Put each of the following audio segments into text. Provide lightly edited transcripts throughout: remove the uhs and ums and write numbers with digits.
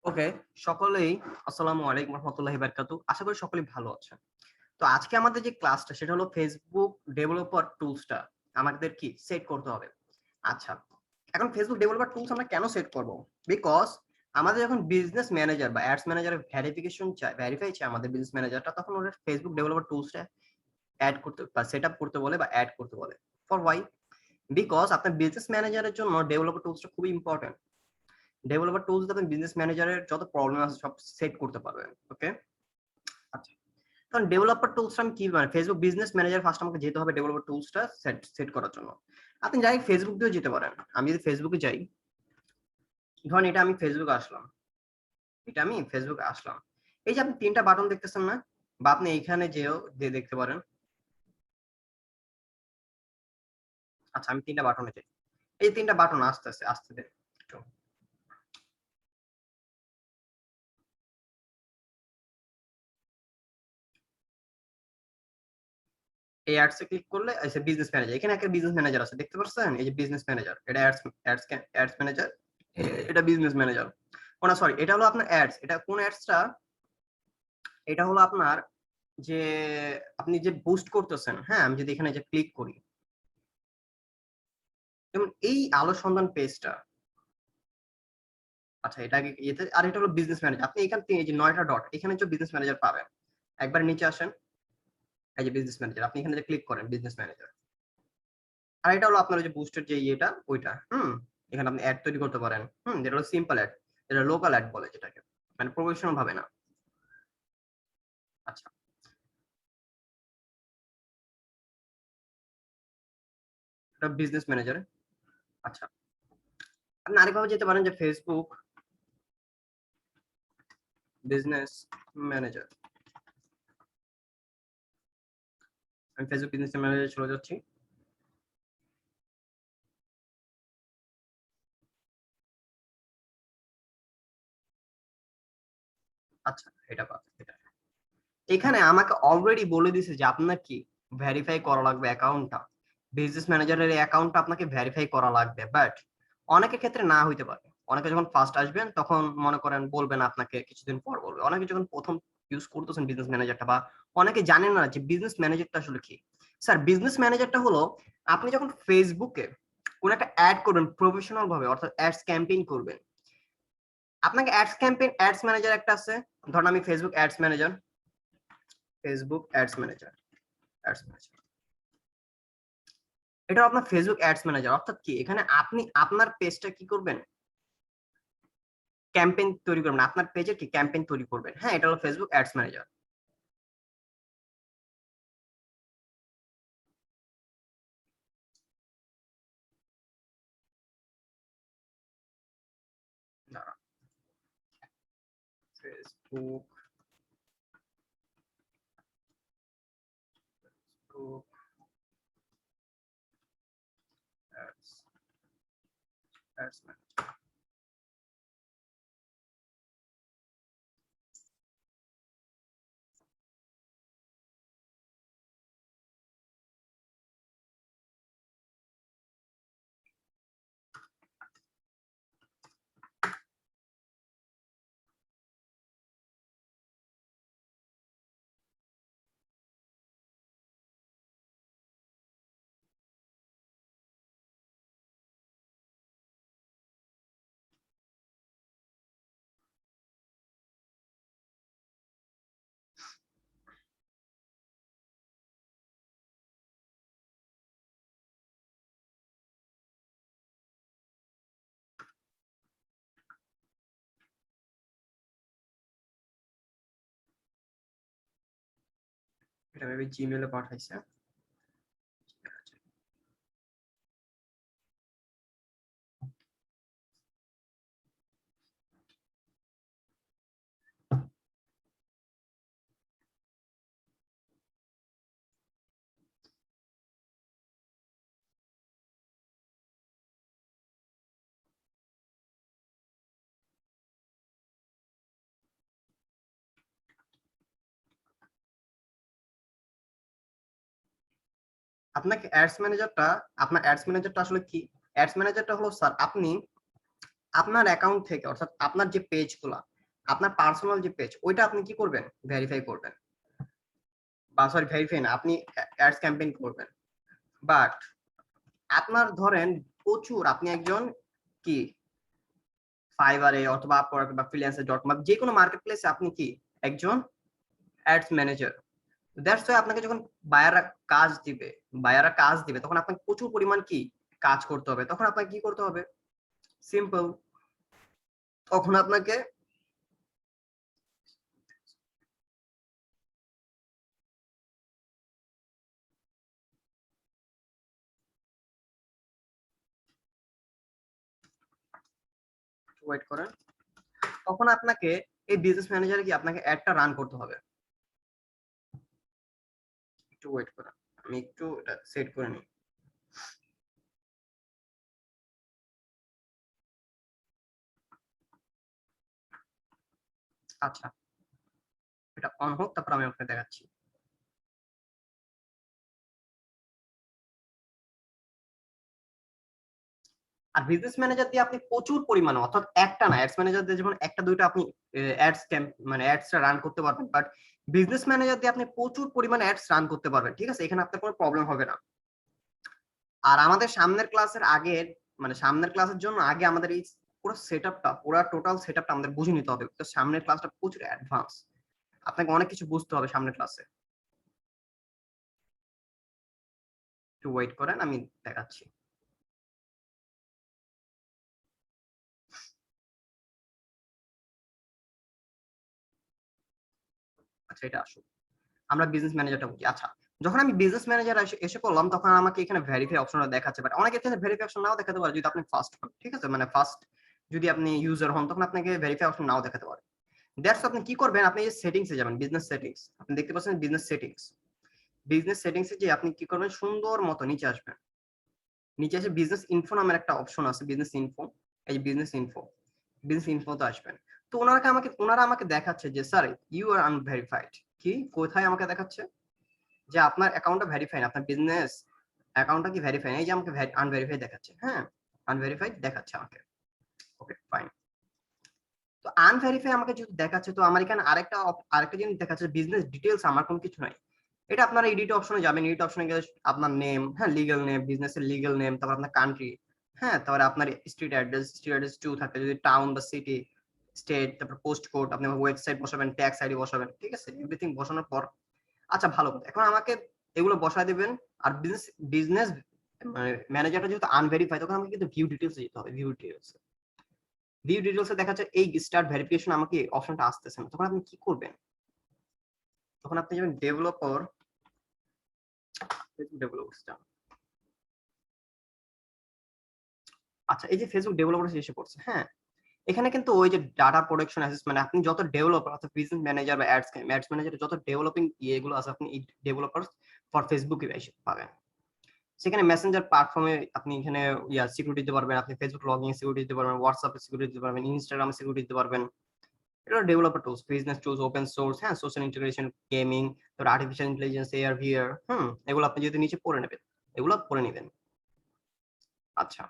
ওকে, সকলেই আসসালামু আলাইকুম রহমতুল্লাহি বারাকাতু। আশা করি সকলেই ভালো আছেন। তো আজকে আমাদের যে ক্লাসটা সেটা হলো Facebook ডেভেলপার টুলসটা আমাদের কি সেট করতে হবে। আচ্ছা, এখন Facebook ডেভেলপার টুলস আমরা কেন সেট করব? বিকজ আমাদের যখন বিজনেস ম্যানেজার বা অ্যাডস ম্যানেজারের ভেরিফাই চায় আমাদের বিজনেস ম্যানেজারটা, তখন ওরা Facebook ডেভেলপার টুলসটা এড করতে বা সেটআপ করতে বলে বা এড করতে বলে। For why? বিকজ আপনার বিজনেস ম্যানেজারের জন্য ডেভেলপার টুলসটা খুবই ইম্পর্টেন্ট। ডেভেলপার টুলস দিয়ে আপনি বিজনেস ম্যানেজারের যত প্রবলেম আছে সব সেট করতে পারবেন। ওকে? আচ্ছা। কারণ ডেভেলপার টুলসটা আমি কি মানে Facebook বিজনেস ম্যানেজার ফার্স্ট আমাকে যেতে হবে ডেভেলপার টুলসটা সেট করার জন্য। আপনি ডাইরেক্ট Facebook দিয়েও যেতে পারেন। আমি যদি Facebook এ যাই, ধরেন এটা আমি Facebook এ আসলাম। এই যে আপনি ৩ টা বাটন দেখতেছেন না? বা আপনি এইখানে যেয়েও দেখতে পারেন। আচ্ছা, আমি ৩ টা বাটনে যাই। এই ৩ টা বাটন আসতেছে, আসতে দেন একটু। এই অ্যাডস এ ক্লিক করলে এই যে বিজনেস ম্যানেজার। এখানে একটা বিজনেস ম্যানেজার আছে। দেখতে পাচ্ছেন? এই যে বিজনেস ম্যানেজার। এটা অ্যাডস ম্যানেজার। এটা বিজনেস ম্যানেজার। ও না, সরি, এটা হলো আপনার অ্যাডস। এটা কোন অ্যাডসটা? এটা হলো আপনার যে আপনি যে বুস্ট করতেছেন, হ্যাঁ? আমি যদি এখানে যে ক্লিক করি, যেমন এই আলো সন্ধান পেজটা। আচ্ছা, এটা আগে ইয়েতে, আর এটা হলো বিজনেস ম্যানেজার। আপনি এখান থেকে এই যে ৯ টা ডট, এখানে যে বিজনেস ম্যানেজার পাবেন। একবার নিচে আসেন, এই যে বিজনেস ম্যানেজার। আপনি এখানে যে ক্লিক করেন বিজনেস ম্যানেজার। আর এটা হলো আপনার ওই যে বুস্টের যে ইয়েটা ওইটা। এখানে আপনি অ্যাড তৈরি করতে পারেন। যেটা হলো সিম্পল অ্যাড। যেটা লোকাল অ্যাড বলে যেটাকে। মানে প্রফেশনাল ভাবে না। আচ্ছা, এটা বিজনেস ম্যানেজার। আচ্ছা, আপনি আরেকভাবে যেতে পারেন যে ফেসবুক বিজনেস ম্যানেজার। আমি ফেসবুক বিজনেস ম্যানেজার চলে যাচ্ছি। আচ্ছা, এটা বাদ, এটা। এখানে আমাকে অলরেডি বলে দিছে যে আপনার কি ভেরিফাই করা লাগবে অ্যাকাউন্টটা। বিজনেস ম্যানেজারের এই অ্যাকাউন্টটা আপনাকে ভেরিফাই করা লাগবে। বাট অনেকের ক্ষেত্রে না হইতে পারে। অনেকে যখন ফার্স্ট আসবেন তখন মনে করেন বলবেন আপনাকে, কিছুদিন পর বলবে। অনেকে যখন প্রথম ইউজ করতেছেন বিজনেস ম্যানেজারটা, বা অনেকে জানেন না যে বিজনেস ম্যানেজারটা আসলে কি। স্যার, বিজনেস ম্যানেজারটা হলো আপনি যখন ফেসবুকে কোন একটা অ্যাড করবেন প্রফেশনাল ভাবে, অর্থাৎ অ্যাডস ক্যাম্পেইন করবেন। আপনাকে অ্যাডস ম্যানেজার একটা আছে। ধরুন আমি ফেসবুক অ্যাডস ম্যানেজার। এটা আপনার ফেসবুক অ্যাডস ম্যানেজার। অর্থাৎ কি, এখানে আপনি আপনার পেজটা কি করবেন, ক্যাম্পেইন তৈরি করবেন। আপনার পেজে কি ক্যাম্পেইন তৈরি করবেন। হ্যাঁ, এটা হলো Facebook ads manager. Facebook ads manager. এটা মেবি জিমেইলে পাঠাইছে। আপনাকে আপনার অ্যাডস ম্যানেজারটা আসলে কি? অ্যাডস ম্যানেজারটা হলো স্যার, আপনি আপনার অ্যাকাউন্ট থেকে, অর্থাৎ আপনার যে পেজগুলা, আপনার পার্সোনাল যে পেজ ওইটা আপনি কি করবেন, ভেরিফাই করবেন, বা সরি ভেরিফাই না, আপনি অ্যাডস ক্যাম্পেইন করবেন। বাট আপনার ধরেন প্রচুর, আপনি একজন কি ফাইবারে অথবা আপওয়ার্ক বা ফ্রিল্যান্সার.কম যে কোনো মার্কেট প্লেসে আপনি কি একজন অ্যাডস ম্যানেজার। দ্যাটস ওয়াই আপনাকে যখন বায়াররা কাজ দিবে তখন আপনাকে প্রচুর পরিমাণ কি কাজ করতে হবে। তখন আপনাকে কি করতে হবে, সিম্পল, তখন আপনাকে ওয়েট করেন, তখন আপনাকে এই বিজনেস ম্যানেজারে কি আপনাকে অ্যাডটা রান করতে হবে। একটু ওয়েট করেন, আমি একটু এটা সেট করে নিই। আচ্ছা, এটা অন হোক, তারপর আমি আপনাকে দেখাচ্ছি। আর বিজনেস ম্যানেজার দিয়ে আপনি প্রচুর পরিমাণে, অর্থাৎ একটা না, অ্যাডস ম্যানেজার দিয়ে যেমন একটা দুইটা আপনি অ্যাডস ক্যাম্প মানে অ্যাডসটা রান করতে পারবেন, বাট বিজনেস ম্যানেজার দিয়ে আপনি প্রচুর পরিমাণে অ্যাডস রান করতে পারবেন। ঠিক আছে, এখানে আপনার কোনো প্রবলেম হবে না। আর আমাদের সামনের ক্লাসের আগে, মানে সামনের ক্লাসের জন্য আগে আমাদের এই পুরো সেটআপটা, পুরো টোটাল সেটআপটা আমাদের বুঝে নিতে হবে। তো সামনের ক্লাসটা প্রচুর অ্যাডভান্স, আপনাকে অনেক কিছু বুঝতে হবে সামনের ক্লাসে। একটু ওয়েট করেন, আমি দেখাচ্ছি। আচ্ছা, এটা আসুন, আমরা বিজনেস ম্যানেজারটা বুঝি। আচ্ছা, যখন আমি বিজনেস ম্যানেজার এসে করলাম তখন আমাকে এখানে ভেরিফাই অপশনটা দেখাচ্ছে, বাট অনেকের ক্ষেত্রে ভেরিফাই অপশন নাও দেখাতে পারে যদি আপনি ফার্স্ট হন। ঠিক আছে, মানে ফার্স্ট যদি আপনি ইউজার হন তখন আপনাকে ভেরিফাই অপশন নাও দেখাতে পারে। দ্যাটস আপনি কি করবেন, আপনি এই সেটিংস এ যাবেন, বিজনেস সেটিংস, আপনি দেখতে পাচ্ছেন বিজনেস সেটিংস। বিজনেস সেটিংস এ যে আপনি কি করবেন, সুন্দর মতো নিচে আসবেন। নিচে এসে বিজনেস ইনফো নামের একটা অপশন আছে, বিজনেস ইনফো। এই বিজনেস ইনফো, বিজনেস ইনফোতে আসবেন। তো ওনারা আমাকে দেখাচ্ছে যে স্যার ইউ আর আনভেরিফাইড। কি কোথায় আমাকে দেখাচ্ছে যে আপনার অ্যাকাউন্টটা ভেরিফাই না, আপনার বিজনেস অ্যাকাউন্টটা কি ভেরিফাই না, এই যে আমাকে আনভেরিফাই দেখাচ্ছে। হ্যাঁ, আনভেরিফাইড দেখাচ্ছে আমাকে। Okay fine. তো আনভেরিফাই আমাকে যদি দেখাচ্ছে, তো আমার এখানে আরেকটা জিনিস দেখাচ্ছে, বিজনেস ডিটেইলস আমার কোনো কিছু নাই। এটা আপনারা এডিট অপশনে যাবেন, এডিট অপশনে গেলে আপনার নেম, হ্যাঁ লিগ্যাল নেম, বিজনেসের লিগ্যাল নেম, তারপর আপনার কান্ট্রি, হ্যাঁ তারপরে আপনার স্ট্রিট অ্যাড্রেস 2 থাকে, যদি টাউন বা সিটি, স্টেট, তারপর পোস্ট কোড, আপনি ওয়েবসাইট বসাবেন, ট্যাক্স আইডি বসাবেন। ঠিক আছে, এভরিথিং বসানোর পর, আচ্ছা ভালো কথা, এখন আমাকে এগুলো বসায় দিবেন। আর বিজনেস বিজনেস ম্যানেজারটা যেহেতু আনভেরিফাই, তখন আমাকে কিন্তু ভিউ ডিটেইলস যেতে হবে। ভিউ ডিটেইলসে দেখা যাচ্ছে এই স্টার্ট ভেরিফিকেশন আমাকে অপশনটা আসতেছে না। তখন আপনি কি করবেন, তখন আপনি যাবেন ডেভেলপার, ফেসবুক ডেভেলপারটা। আচ্ছা, এই যে ফেসবুক ডেভেলপার এসে পড়ছে, হ্যাঁ এখানে কিন্তু ওই যে ডাটা প্রোডাকশন অ্যাসেস, মানে আপনি যত ডেভেলপার অর্থাৎ বিজনেস ম্যানেজার বা অ্যাডস ম্যানেজার যত ডেভেলপিং ইয়েগুলো আছে, আপনি এই ডেভেলপার ফর ফেসবুকে পাবেন। সেখানে মেসেঞ্জার প্ল্যাটফর্মে আপনি এখানে সিকিউরিটি দিতে পারবেন, আপনি ফেসবুক লগইন সিকিউরিটি দিতে পারবেন, হোয়াটসঅ্যাপে সিকিউরিটি দিতে পারবেন, ইনস্টাগ্রামে সিকিউরিটি দিতে পারবেন। এটা developer tools, business tools, open source, হ্যাঁ সোশ্যাল ইন্টিগ্রেশন, গেমিং, তারপর আর্টিফিশিয়াল ইন্টেলিজেন্স, এআর ভিআর, এগুলো আপনি যদি নিচে পড়ে নেবেন, এগুলো পড়ে নেবেন। আচ্ছা,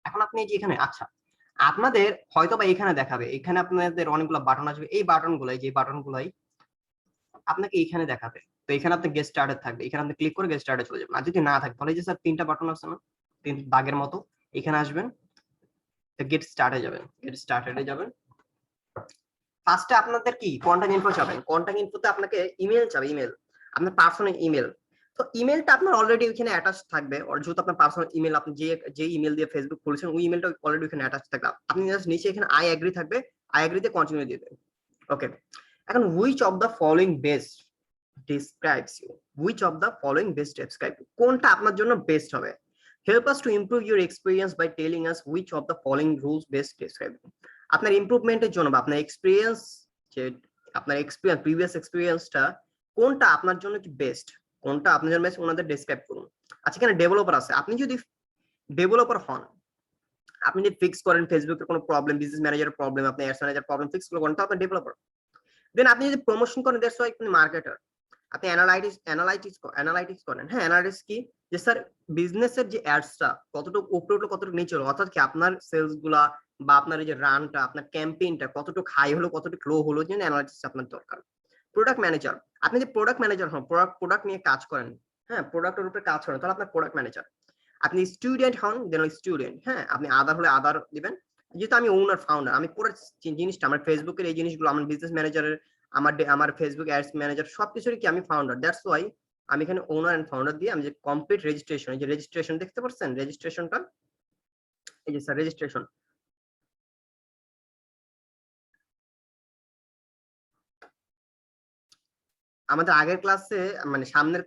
এখন আপনি যে এখানে, আচ্ছা আপনাদের হয়তো বা এখানে দেখাবে, এখানে আপনাদের অনেকগুলো বাটন আসবে, এই বাটনগুলাই, যে বাটনগুলাই আপনাকে এখানে দেখাবে। তো এখানে আপনি গেট স্টার্টেড থাকবে, এখানে আপনি ক্লিক করে গেট স্টার্টে চলে যাবেন। আর যদি না থাকে তাহলে যে স্যার তিনটা বাটন আছে না, তিন দাগের মতো, এখানে আসবেন, গেট স্টার্টে যাবেন, গেট স্টার্টেডে যাবেন। ফার্স্টে আপনাদের কি কন্টাক্ট ইনফো চাবেন, কন্টাক্ট ইনফোতে আপনাকে ইমেল চাবে, ইমেল, আপনার পার্সোনাল ইমেল। তো ইমেলটা আপনার অলরেডি ওইখানে অ্যাটাচ থাকবে, আর যেহেতু আপনার পার্সোনাল ইমেল, আপনি যে ইমেল দিয়ে ফেসবুক খুলেছেন ওই ইমেলটা অলরেডি ওখানে অ্যাটাচ থাকবে। আপনি জাস্ট নিচে এখানে আই এগ্রি থাকবে, আই এগ্রিতে কন্টিনিউ দিবেন। ওকে, এখন which of the following best describes you, which of the following best describe you, কোনটা আপনার জন্য বেস্ট হবে। help us to improve your experience by telling us which of the following rules best describe you, আপনার ইমপ্রুভমেন্টের জন্য বা আপনার experience, যে আপনার এক্সপেরিয়েন্স, প্রিভিয়াস এক্সপেরিয়েন্সটা কোনটা আপনার জন্য কি বেস্ট, কোনটা আপনার জন্য বেস্ট, ওনাদের ডেসক্রাইব করুন। আচ্ছা, এখানে ডেভেলপার আছে, আপনি যদি ডেভেলপার হন, আপনি যদি ফিক্স করেন ফেসবুকের কোনো প্রবলেম, বিজনেস ম্যানেজারের প্রবলেম, আপনি অ্যাডস ম্যানেজার প্রবলেম ফিক্স করেন, তো আপনি ডেভেলপার। দেন আপনি যদি প্রমোশন করেন, দ্যাটস ওয়াই আপনি মার্কেটার। আপনি অ্যানালাইটিক্স করেন, হ্যাঁ অ্যানালাইটিক্স কি, যে স্যার বিজনেসের যে অ্যাডসটা কতটুকু উপরে উঠলো কতটুকু নিচে হলো, অর্থাৎ কি আপনার সেলস গুলা বা আপনার এই যে রানটা আপনার ক্যাম্পেইনটা কতটুকু হাই হলো কতটুকু লো হলো জন্য অ্যানালাইসিস আপনার দরকার। প্রোডাক্ট ম্যানেজার, আপনি যদি প্রোডাক্ট ম্যানেজার হন, প্রোডাক্ট নিয়ে কাজ করেন, হ্যাঁ প্রোডাক্টের উপরে কাজ করেন, তাহলে আপনার প্রোডাক্ট ম্যানেজার। আপনি স্টুডেন্ট হন, দেন স্টুডেন্ট, হ্যাঁ আপনি আদার হলে আদার দিবেন। যেহেতু আমি ওনার ফাউন্ডার, আমি পুরো জিনিসটা আমার ফেসবুকের এই জিনিসগুলো আমার বিজনেস ম্যানেজারের আমার ফেসবুক অ্যাডস ম্যানেজার সবকিছুরই কি আমি ফাউন্ডার, দ্যাটস ওয়াই আমি এখানে ওনার এন্ড ফাউন্ডার দিয়ে আমি যে কমপ্লিট রেজিস্ট্রেশন, এই যে রেজিস্ট্রেশন দেখতে পাচ্ছেন রেজিস্ট্রেশনটা, এই যে স্যার রেজিস্ট্রেশন। আমাদের আগের ক্লাসে মানে সামনের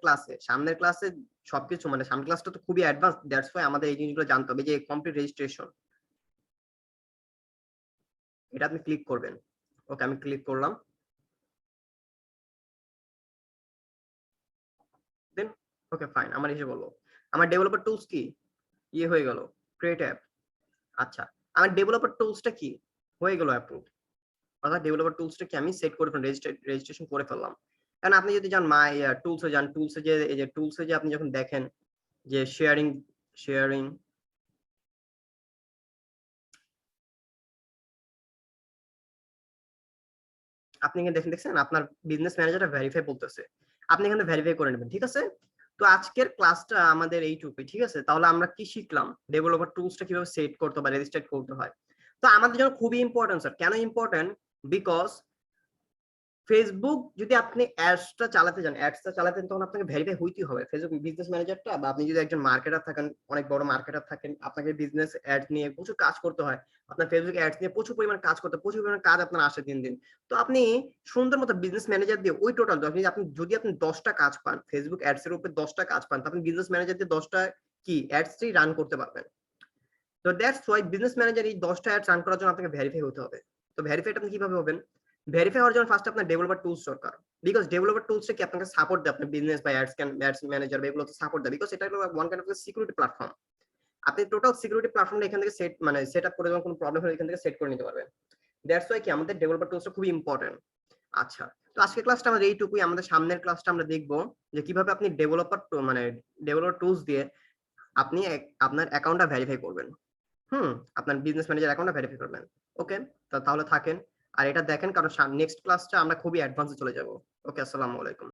ক্লাসে সবকিছু মানে সামনের ক্লাসটা তো খুবই অ্যাডভান্স, দ্যাটস ওয়াই আমাদের এই জিনিসগুলো জানতে হবে। যে কমপ্লিট রেজিস্ট্রেশন, এটা আপনি ক্লিক করবেন। ওকে আমি ক্লিক করলাম, দেন ওকে ফাইন আমার এসে বললো আমার ডেভেলপার টুলস কি ইয়ে হয়ে গেল, ক্রিয়েট অ্যাপ। আচ্ছা আমার ডেভেলপার টুলসটা কি হয়ে গেল অ্যাপ্রুভ, অর্থাৎ ডেভেলপার টুলসটা কি আমি সেট করে ফেললাম, রেজিস্ট্রেশন করে ফেললাম। কারণ আপনি যদি যান মাই টুলসে যান, টুলসে যে এই যে টুলসে যে আপনি যখন দেখেন যে শেয়ারিং শেয়ারিং আপনি এখানে দেখছেন আপনার বিজনেস ম্যানেজারটা ভেরিফাই বলতেছে, আপনি এখানে ভেরিফাই করে নেবেন, ঠিক আছে। তো আজকের ক্লাসটা আমাদের এইটুকুই, ঠিক আছে। তাহলে আমরা কি শিখলাম, ডেভেলপার টুলসটা কিভাবে সেট করতে বা রেজিস্টার করতে হয়। তো আমাদের জন্য খুবই ইম্পর্টেন্ট স্যার, কেন ইম্পর্টেন্ট, বিকজ ফেসবুক যদি আপনি অ্যাডসটা চালাতে যান, অ্যাডসটা চালাতে তখন আপনাকে ভেরিফাই হইতেই হবে ফেসবুক বিজনেস ম্যানেজারটা, বা আপনি যদি একজন মার্কেটার থাকেন, অনেক বড় মার্কেটার থাকেন, আপনাকে বিজনেস অ্যাড নিয়ে প্রচুর কাজ করতে হয়, আপনার ফেসবুক অ্যাডস নিয়ে প্রচুর পরিমাণ কাজ করতে, প্রচুর পরিমাণ কাজ আপনার আসে দিন দিন। তো আপনি সুন্দর মতো বিজনেস ম্যানেজার দিয়ে ওই টোটাল আপনি যদি আপনি 10টা কাজ পান, ফেসবুক অ্যাডস এর উপরে 10টা কাজ পান, তো আপনি বিজনেস ম্যানেজার দিয়ে 10টা কি অ্যাডসই রান করতে পারবেন। তো দ্যাটস ওয়াই বিজনেস ম্যানেজার এই 10টা অ্যাডস রান করার জন্য আপনাকে ভেরিফাই হতে হবে। তো ভেরিফাইটা আপনি কিভাবে হবেন, ভেরিফাই হওয়ার জন্য ফার্স্ট আপনার ডেভেলপার টুলস দরকার, বিকজ ডেভেলপার টুলসটা কি আপনাকে সাপোর্ট দেয় আপনার বিজনেস বা অ্যাডস ম্যানেজার বা এগুলো তো সাপোর্ট দেয়, বিকজ এটা হলো one kind of security platform. আপনি টোটাল সিকিউরিটি প্ল্যাটফর্মটা এখান থেকে সেট আপ করে যখন কোনো প্রবলেম হলে এখান থেকে সেট করে নিতে পারবেন। দ্যাটস ওয়াই কি আমাদের ডেভেলপার টুলসটা খুবই ইম্পর্টেন্ট। আচ্ছা তো আজকের ক্লাসটা আমাদের এইটুকুই, আমাদের সামনের ক্লাসটা আমরা দেখবো যে কিভাবে আপনি ডেভেলপার টুলস দিয়ে আপনি আপনার অ্যাকাউন্টটা ভেরিফাই করবেন। আপনার বিজনেস ম্যানেজার অ্যাকাউন্টটা ভেরিফাই করবেন। ওকে, তাহলে থাকেন আর এটা দেখেন, কারণ নেক্সট ক্লাসটা আমরা খুবই অ্যাডভান্সে চলে যাব। ওকে, আসসালামু আলাইকুম।